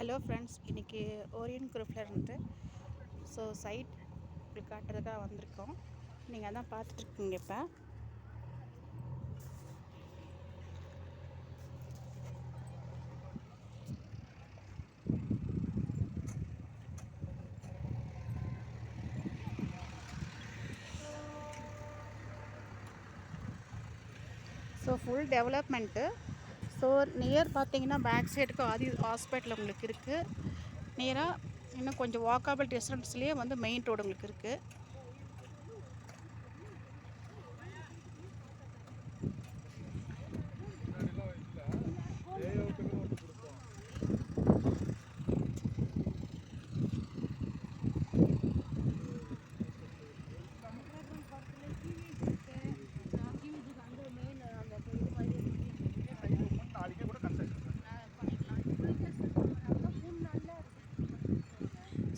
Hello friends, இன்றைக்கி ஓரியன் குரூப்பில் இருந்து சைட் காட்டுறதுக்காக வந்திருக்கோம். நீங்கள் அதான் பார்த்துட்ருக்கீங்க. இப்போ ஃபுல் டெவலப்மெண்ட்டு. நியர் பார்த்தீங்கன்னா பேக் சைடுக்கு ஆதி ஹாஸ்பிட்டல் உங்களுக்கு இருக்குது. நியராக இன்னும் கொஞ்சம் வாக்கபிள் டிஸ்டன்ஸ்லேயே மெயின் ரோடு உங்களுக்கு இருக்குது.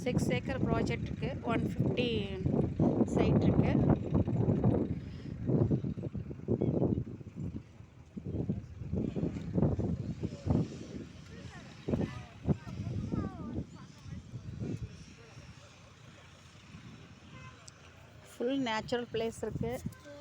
சிக்ஸ் ஏக்கர் ப்ராஜெக்ட் இருக்குது. 150 சைட் இருக்குது. ஃபுல் நேச்சுரல் பிளேஸ் இருக்குது.